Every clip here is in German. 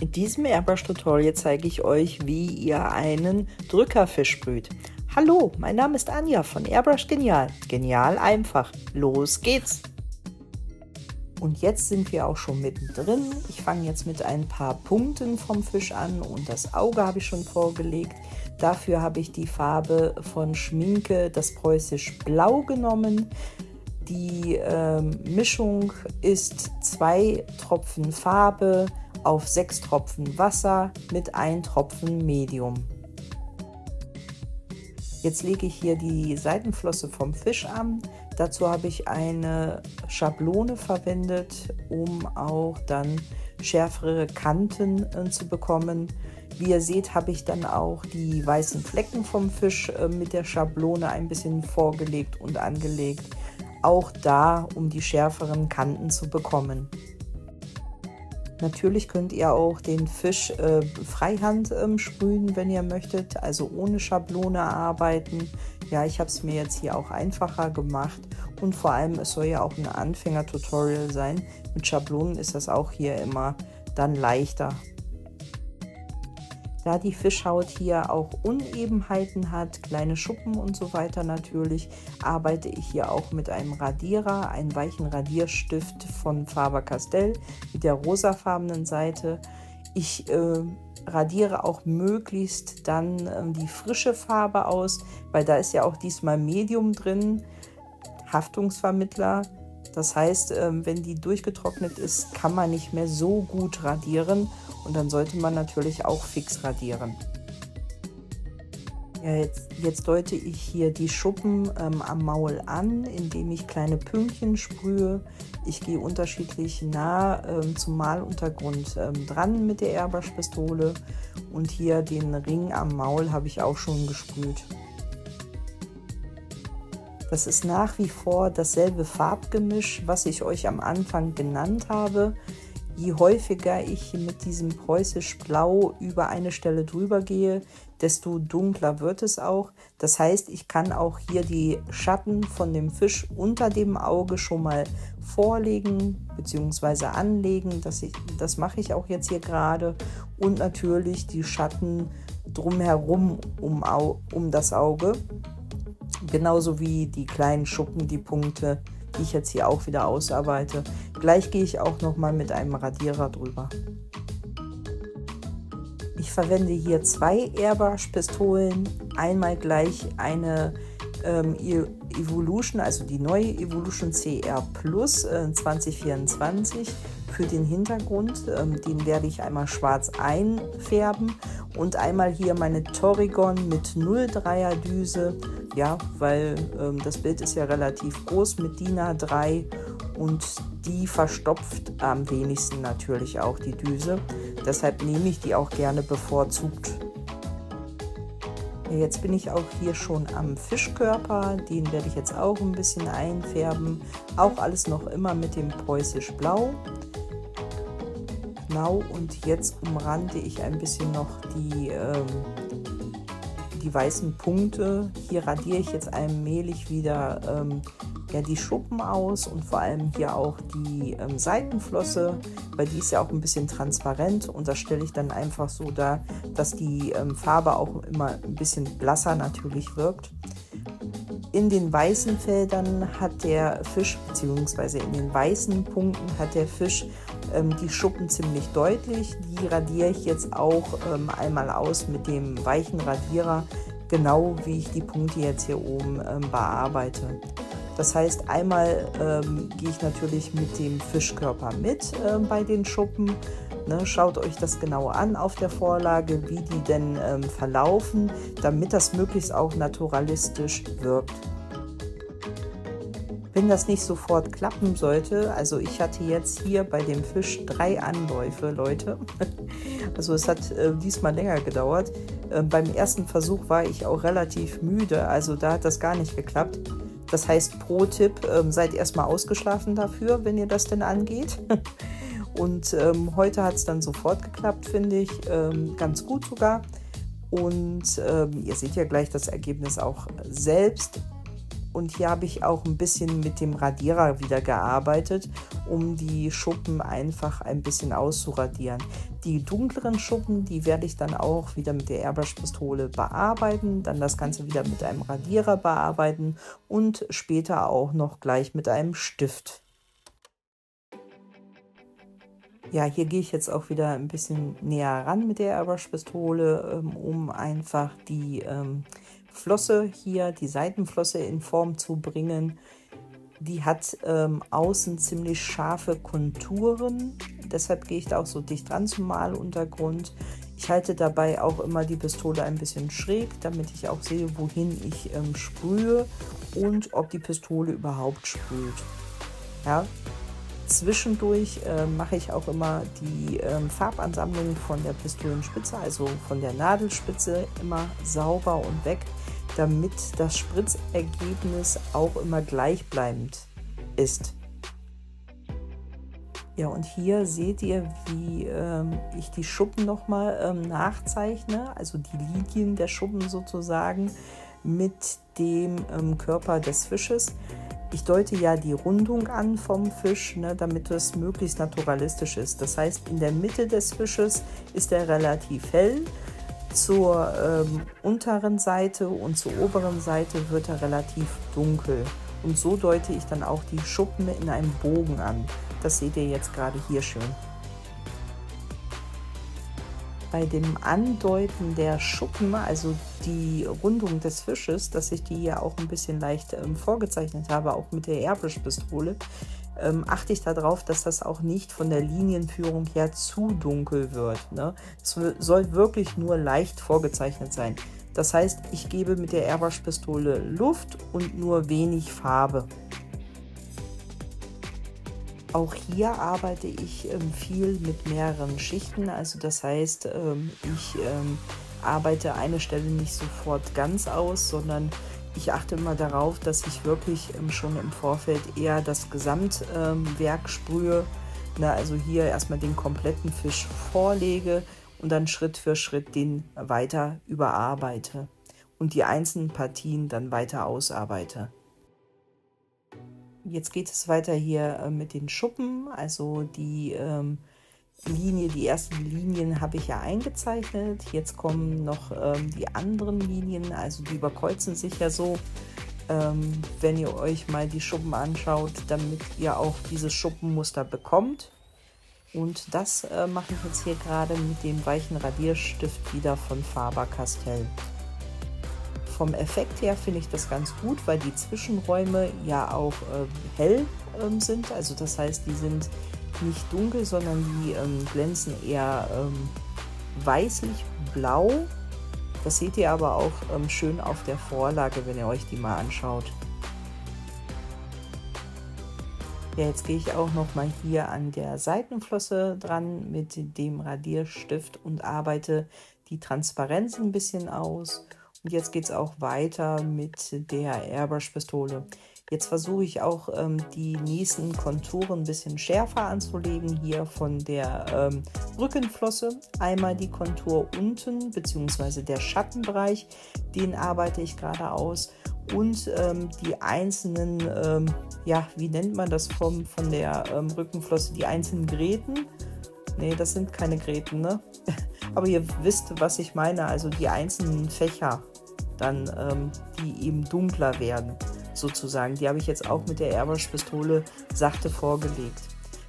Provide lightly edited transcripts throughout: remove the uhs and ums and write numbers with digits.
In diesem Airbrush-Tutorial zeige ich euch, wie ihr einen Drückerfisch brüht. Hallo, mein Name ist Anja von Airbrush Genial. Genial einfach. Los geht's! Und jetzt sind wir auch schon mittendrin. Ich fange jetzt mit ein paar Punkten vom Fisch an und das Auge habe ich schon vorgelegt. Dafür habe ich die Farbe von Schminke, das Preußisch Blau, genommen. Die Mischung ist 2 Tropfen Farbe auf 6 Tropfen Wasser mit 1 Tropfen Medium. Jetzt lege ich hier die Seitenflosse vom Fisch an. Dazu habe ich eine Schablone verwendet, um auch dann schärfere Kanten zu bekommen. Wie ihr seht, habe ich dann auch die weißen Flecken vom Fisch mit der Schablone ein bisschen vorgelegt und angelegt. Auch da, um die schärferen Kanten zu bekommen. Natürlich könnt ihr auch den Fisch freihand sprühen, wenn ihr möchtet, also ohne Schablone arbeiten. Ja, ich habe es mir jetzt hier auch einfacher gemacht und vor allem, es soll ja auch ein Anfänger-Tutorial sein. Mit Schablonen ist das auch hier immer dann leichter. Da die Fischhaut hier auch Unebenheiten hat, kleine Schuppen und so weiter natürlich, arbeite ich hier auch mit einem Radierer, einem weichen Radierstift von Faber-Castell mit der rosafarbenen Seite. Ich radiere auch möglichst dann die frische Farbe aus, weil da ist ja auch diesmal Medium drin, Haftungsvermittler. Das heißt, wenn die durchgetrocknet ist, kann man nicht mehr so gut radieren. Und dann sollte man natürlich auch fix radieren. Ja, jetzt deute ich hier die Schuppen am Maul an, indem ich kleine Pünktchen sprühe. Ich gehe unterschiedlich nah zum Maluntergrund dran mit der Airbrush-Pistole. Und hier den Ring am Maul habe ich auch schon gesprüht. Das ist nach wie vor dasselbe Farbgemisch, was ich euch am Anfang genannt habe. Je häufiger ich mit diesem Preußisch Blau über eine Stelle drüber gehe, desto dunkler wird es auch. Das heißt, ich kann auch hier die Schatten von dem Fisch unter dem Auge schon mal vorlegen bzw. anlegen. Das mache ich auch jetzt hier gerade. Und natürlich die Schatten drumherum um das Auge. Genauso wie die kleinen Schuppen, die Punkte, die ich jetzt hier auch wieder ausarbeite. Gleich gehe ich auch noch mal mit einem Radierer drüber. Ich verwende hier 2 Airbrush-Pistolen. Einmal gleich eine Evolution, also die neue Evolution CR Plus 2024 für den Hintergrund. Den werde ich einmal schwarz einfärben. Und einmal hier meine Torrigon mit 0,3er Düse. Ja, weil das Bild ist ja relativ groß mit DIN A3 und die verstopft am wenigsten natürlich auch die Düse. Deshalb nehme ich die auch gerne bevorzugt. Ja, jetzt bin ich auch hier schon am Fischkörper. Den werde ich jetzt auch ein bisschen einfärben. Auch alles noch immer mit dem Preußisch Blau. Genau, und jetzt umrande ich ein bisschen noch die weißen Punkte. Hier radiere ich jetzt allmählich wieder die Schuppen aus und vor allem hier auch die Seitenflosse, weil die ist ja auch ein bisschen transparent und das stelle ich dann einfach so dar, dass die Farbe auch immer ein bisschen blasser natürlich wirkt. In den weißen Feldern hat der Fisch, beziehungsweise in den weißen Punkten hat der Fisch die Schuppen ziemlich deutlich. Die radiere ich jetzt auch einmal aus mit dem weichen Radierer, genau wie ich die Punkte jetzt hier oben bearbeite. Das heißt, einmal gehe ich natürlich mit dem Fischkörper mit bei den Schuppen. Ne, schaut euch das genau an auf der Vorlage, wie die denn verlaufen, damit das möglichst auch naturalistisch wirkt. Wenn das nicht sofort klappen sollte, also ich hatte jetzt hier bei dem Fisch 3 Anläufe, Leute. Also es hat diesmal länger gedauert. Beim ersten Versuch war ich auch relativ müde, also da hat das gar nicht geklappt. Das heißt, pro Tipp, seid erstmal ausgeschlafen dafür, wenn ihr das denn angeht. Und heute hat es dann sofort geklappt, finde ich, ganz gut sogar. Und ihr seht ja gleich das Ergebnis auch selbst. Und hier habe ich auch ein bisschen mit dem Radierer wieder gearbeitet, um die Schuppen einfach ein bisschen auszuradieren. Die dunkleren Schuppen, die werde ich dann auch wieder mit der Airbrush-Pistole bearbeiten, dann das Ganze wieder mit einem Radierer bearbeiten und später auch noch gleich mit einem Stift. Ja, hier gehe ich jetzt auch wieder ein bisschen näher ran mit der Airbrush-Pistole, um einfach die Flosse hier, die Seitenflosse in Form zu bringen. Die hat außen ziemlich scharfe Konturen, deshalb gehe ich da auch so dicht dran zum Maluntergrund. Ich halte dabei auch immer die Pistole ein bisschen schräg, damit ich auch sehe, wohin ich sprühe und ob die Pistole überhaupt sprüht. Ja. Zwischendurch mache ich auch immer die Farbansammlung von der Pistolenspitze, also von der Nadelspitze, immer sauber und weg, damit das Spritzergebnis auch immer gleichbleibend ist. Ja, und hier seht ihr, wie ich die Schuppen nochmal nachzeichne, also die Linien der Schuppen sozusagen mit dem Körper des Fisches. Ich deute ja die Rundung an vom Fisch, ne, damit es möglichst naturalistisch ist. Das heißt, in der Mitte des Fisches ist er relativ hell, zur unteren Seite und zur oberen Seite wird er relativ dunkel. Und so deute ich dann auch die Schuppen in einem Bogen an. Das seht ihr jetzt gerade hier schön. Bei dem Andeuten der Schuppen, also die Rundung des Fisches, dass ich die ja auch ein bisschen leicht vorgezeichnet habe, auch mit der Airbrush-Pistole, achte ich darauf, dass das auch nicht von der Linienführung her zu dunkel wird. Ne? Es soll wirklich nur leicht vorgezeichnet sein. Das heißt, ich gebe mit der Airbrush-Pistole Luft und nur wenig Farbe. Auch hier arbeite ich viel mit mehreren Schichten, also das heißt, ich arbeite eine Stelle nicht sofort ganz aus, sondern ich achte immer darauf, dass ich wirklich schon im Vorfeld eher das Gesamtwerk sprühe, also hier erstmal den kompletten Fisch vorlege und dann Schritt für Schritt den weiter überarbeite und die einzelnen Partien dann weiter ausarbeite. Jetzt geht es weiter hier mit den Schuppen, also die die ersten Linien habe ich ja eingezeichnet. Jetzt kommen noch die anderen Linien, also die überkreuzen sich ja so, wenn ihr euch mal die Schuppen anschaut, damit ihr auch dieses Schuppenmuster bekommt. Und das mache ich jetzt hier gerade mit dem weichen Radierstift wieder von Faber-Castell. Vom Effekt her finde ich das ganz gut, weil die Zwischenräume ja auch hell sind. Also das heißt, die sind nicht dunkel, sondern die glänzen eher weißlich-blau. Das seht ihr aber auch schön auf der Vorlage, wenn ihr euch die mal anschaut. Ja, jetzt gehe ich auch noch mal hier an der Seitenflosse dran mit dem Radierstift und arbeite die Transparenz ein bisschen aus. Und jetzt geht es auch weiter mit der Airbrush-Pistole. Jetzt versuche ich auch die nächsten Konturen ein bisschen schärfer anzulegen, hier von der Rückenflosse. Einmal die Kontur unten, beziehungsweise der Schattenbereich, den arbeite ich gerade aus. Und die einzelnen, ja, wie nennt man das von der Rückenflosse, die einzelnen Gräten. Ne, das sind keine Gräten, ne? Aber ihr wisst, was ich meine, also die einzelnen Fächer, dann, die eben dunkler werden, sozusagen. Die habe ich jetzt auch mit der Airbrush-Pistole sachte vorgelegt.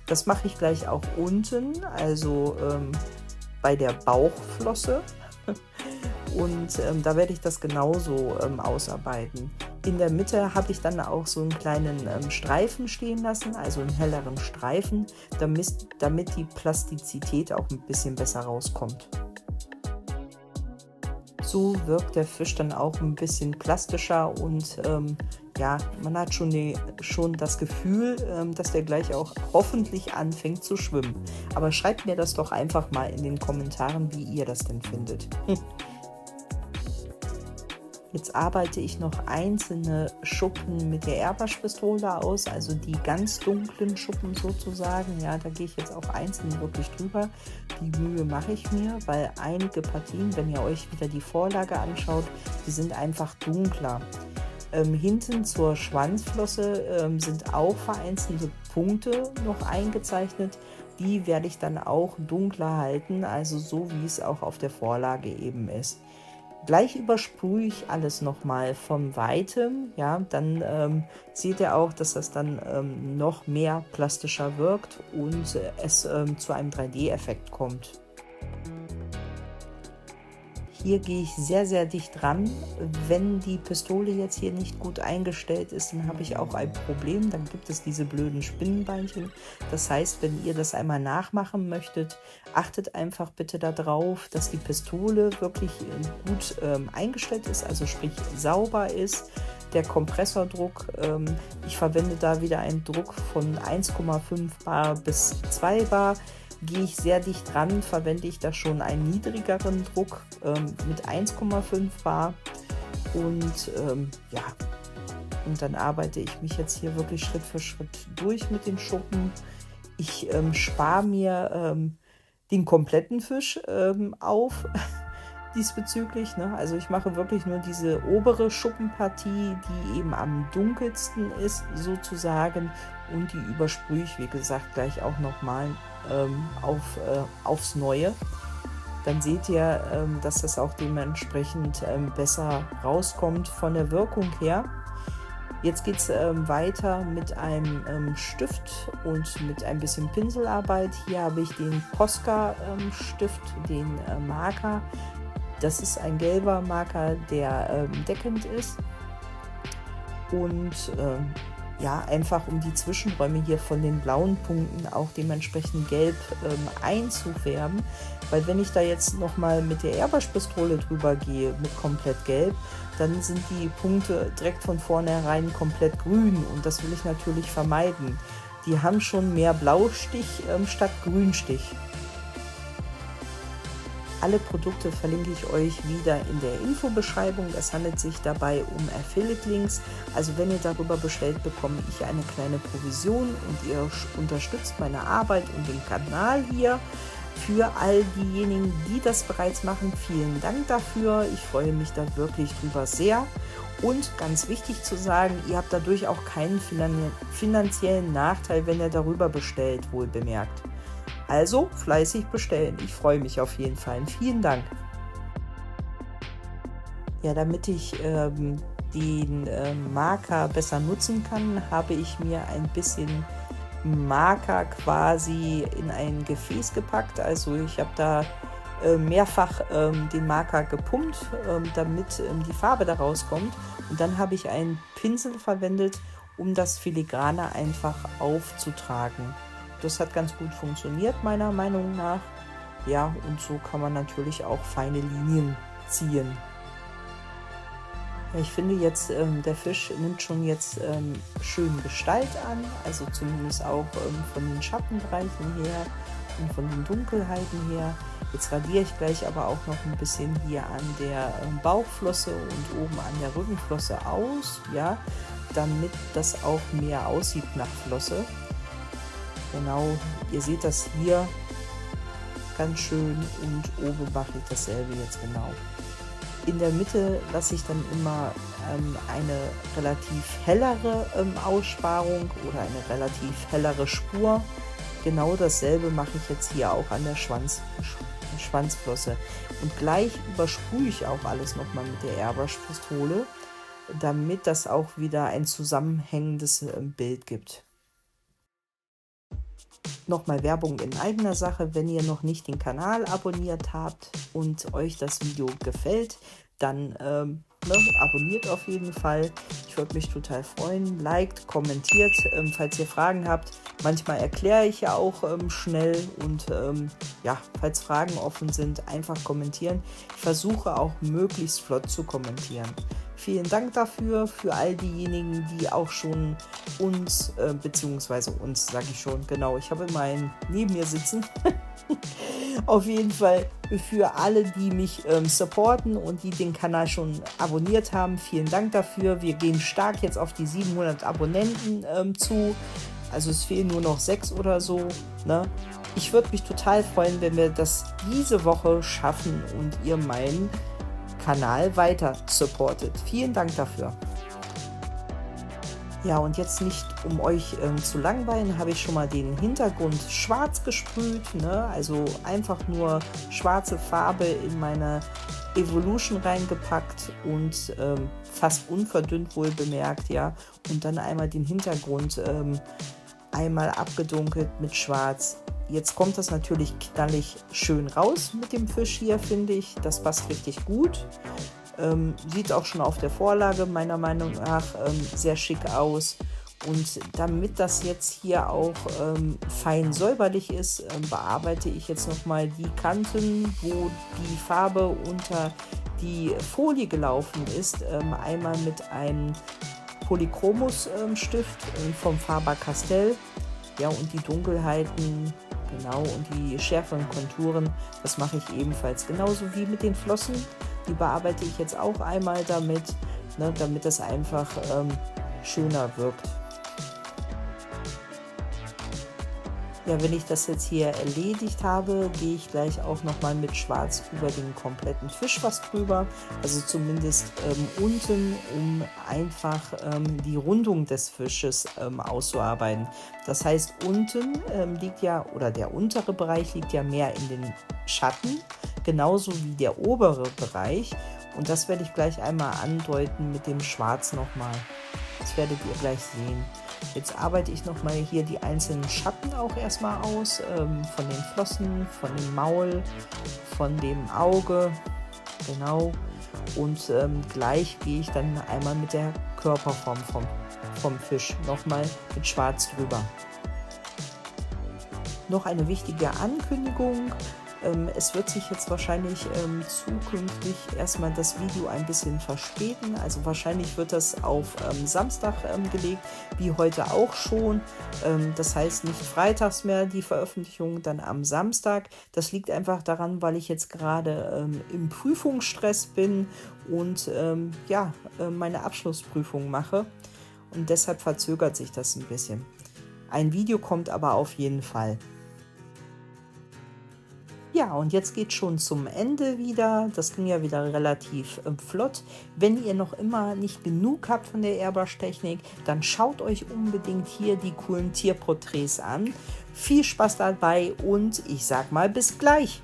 Das mache ich gleich auch unten, also bei der Bauchflosse. Und da werde ich das genauso ausarbeiten. In der Mitte habe ich dann auch so einen kleinen Streifen stehen lassen, also einen helleren Streifen, damit die Plastizität auch ein bisschen besser rauskommt. So wirkt der Fisch dann auch ein bisschen plastischer und ja, man hat schon das Gefühl, dass der gleich auch hoffentlich anfängt zu schwimmen. Aber schreibt mir das doch einfach mal in den Kommentaren, wie ihr das denn findet. Jetzt arbeite ich noch einzelne Schuppen mit der Airbrush-Pistole aus, also die ganz dunklen Schuppen sozusagen. Ja, da gehe ich jetzt auch einzeln wirklich drüber. Die Mühe mache ich mir, weil einige Partien, wenn ihr euch wieder die Vorlage anschaut, die sind einfach dunkler. Hinten zur Schwanzflosse sind auch vereinzelte Punkte noch eingezeichnet. Die werde ich dann auch dunkler halten, also so wie es auch auf der Vorlage eben ist. Gleich übersprühe ich alles nochmal von Weitem, ja, dann seht ihr auch, dass das dann noch mehr plastischer wirkt und es zu einem 3D-Effekt kommt. Hier gehe ich sehr, sehr dicht dran. Wenn die Pistole jetzt hier nicht gut eingestellt ist, dann habe ich auch ein Problem. Dann gibt es diese blöden Spinnenbeinchen. Das heißt, wenn ihr das einmal nachmachen möchtet, achtet einfach bitte darauf, dass die Pistole wirklich gut eingestellt ist, also sprich sauber ist. Der Kompressordruck, ich verwende da wieder einen Druck von 1,5 bar bis 2 bar. Gehe ich sehr dicht dran, verwende ich da schon einen niedrigeren Druck mit 1,5 bar und ja, und dann arbeite ich mich jetzt hier wirklich Schritt für Schritt durch mit den Schuppen. Ich spare mir den kompletten Fisch auf diesbezüglich, ne? Also ich mache wirklich nur diese obere Schuppenpartie, die eben am dunkelsten ist sozusagen, und die übersprühe ich, wie gesagt, gleich auch nochmal aufs Neue. Dann seht ihr, dass das auch dementsprechend besser rauskommt von der Wirkung her. Jetzt geht es weiter mit einem Stift und mit ein bisschen Pinselarbeit. Hier habe ich den Posca-Stift, den Marker. Das ist ein gelber Marker, der deckend ist. Und ja, einfach um die Zwischenräume hier von den blauen Punkten auch dementsprechend gelb einzufärben. Weil wenn ich da jetzt nochmal mit der Airbrush-Pistole drüber gehe, mit komplett gelb, dann sind die Punkte direkt von vornherein komplett grün. Und das will ich natürlich vermeiden. Die haben schon mehr Blaustich statt Grünstich. Alle Produkte verlinke ich euch wieder in der Infobeschreibung. Es handelt sich dabei um Affiliate-Links. Also wenn ihr darüber bestellt, bekomme ich eine kleine Provision und ihr unterstützt meine Arbeit und den Kanal hier. Für all diejenigen, die das bereits machen, vielen Dank dafür. Ich freue mich da wirklich drüber sehr. Und ganz wichtig zu sagen, ihr habt dadurch auch keinen finanziellen Nachteil, wenn ihr darüber bestellt, wohl bemerkt. Also fleißig bestellen. Ich freue mich auf jeden Fall. Vielen Dank. Ja, damit ich den Marker besser nutzen kann, habe ich mir ein bisschen Marker quasi in ein Gefäß gepackt. Also ich habe da mehrfach den Marker gepumpt, damit die Farbe da rauskommt. Und dann habe ich einen Pinsel verwendet, um das Filigrane einfach aufzutragen. Das hat ganz gut funktioniert, meiner Meinung nach. Ja, und so kann man natürlich auch feine Linien ziehen. Ja, ich finde jetzt, der Fisch nimmt schon jetzt schön Gestalt an, also zumindest auch von den Schattenbereichen her und von den Dunkelheiten her. Jetzt radiere ich gleich aber auch noch ein bisschen hier an der Bauchflosse und oben an der Rückenflosse aus, ja, damit das auch mehr aussieht nach Flosse. Genau, ihr seht das hier ganz schön und oben mache ich dasselbe jetzt genau. In der Mitte lasse ich dann immer eine relativ hellere Aussparung oder eine relativ hellere Spur. Genau dasselbe mache ich jetzt hier auch an der Schwanzflosse. Und gleich übersprühe ich auch alles nochmal mit der Airbrush-Pistole, damit das auch wieder ein zusammenhängendes Bild gibt. Nochmal Werbung in eigener Sache: Wenn ihr noch nicht den Kanal abonniert habt und euch das Video gefällt, dann abonniert auf jeden Fall. Ich würde mich total freuen. Liked, kommentiert, falls ihr Fragen habt. Manchmal erkläre ich ja auch schnell und ja, falls Fragen offen sind, einfach kommentieren. Ich versuche auch möglichst flott zu kommentieren. Vielen Dank dafür, für all diejenigen, die auch schon uns, beziehungsweise uns, sage ich schon, genau, ich habe immer einen neben mir sitzen. Auf jeden Fall für alle, die mich supporten und die den Kanal schon abonniert haben, vielen Dank dafür. Wir gehen stark jetzt auf die 700 Abonnenten zu, also es fehlen nur noch 6 oder so, ne? Ich würde mich total freuen, wenn wir das diese Woche schaffen und ihr meinen Kanal weiter supportet. Vielen Dank dafür. Ja, und jetzt nicht, um euch zu langweilen, habe ich schon mal den Hintergrund schwarz gesprüht, ne? Also einfach nur schwarze Farbe in meine Evolution reingepackt und fast unverdünnt wohl bemerkt, ja. Und dann einmal den Hintergrund einmal abgedunkelt mit schwarz. Jetzt kommt das natürlich knallig schön raus mit dem Fisch hier, finde ich. Das passt richtig gut. Sieht auch schon auf der Vorlage meiner Meinung nach sehr schick aus. Und damit das jetzt hier auch fein säuberlich ist, bearbeite ich jetzt nochmal die Kanten, wo die Farbe unter die Folie gelaufen ist, einmal mit einem Polychromos Stift vom Faber-Castell. Ja, und die Dunkelheiten, genau, und die schärferen Konturen, das mache ich ebenfalls. Genauso wie mit den Flossen. Die bearbeite ich jetzt auch einmal damit, ne, damit das einfach schöner wirkt. Ja, wenn ich das jetzt hier erledigt habe, gehe ich gleich auch nochmal mit Schwarz über den kompletten Fisch was drüber. Also zumindest unten, um einfach die Rundung des Fisches auszuarbeiten. Das heißt, unten liegt ja, oder der untere Bereich liegt ja mehr in den Schatten, genauso wie der obere Bereich. Und das werde ich gleich einmal andeuten mit dem Schwarz nochmal. Das werdet ihr gleich sehen. Jetzt arbeite ich nochmal hier die einzelnen Schatten auch erstmal aus, von den Flossen, von dem Maul, von dem Auge, genau. Und gleich gehe ich dann einmal mit der Körperform vom Fisch nochmal mit Schwarz drüber. Noch eine wichtige Ankündigung. Es wird sich jetzt wahrscheinlich zukünftig erstmal das Video ein bisschen verspäten. Also wahrscheinlich wird das auf Samstag gelegt, wie heute auch schon. Das heißt nicht freitags mehr die Veröffentlichung, dann am Samstag. Das liegt einfach daran, weil ich jetzt gerade im Prüfungsstress bin und ja, meine Abschlussprüfung mache. Und deshalb verzögert sich das ein bisschen. Ein Video kommt aber auf jeden Fall. Ja, und jetzt geht schon zum Ende wieder. Das ging ja wieder relativ flott. Wenn ihr noch immer nicht genug habt von der Airbrush-Technik, dann schaut euch unbedingt hier die coolen Tierporträts an. Viel Spaß dabei und ich sag mal bis gleich.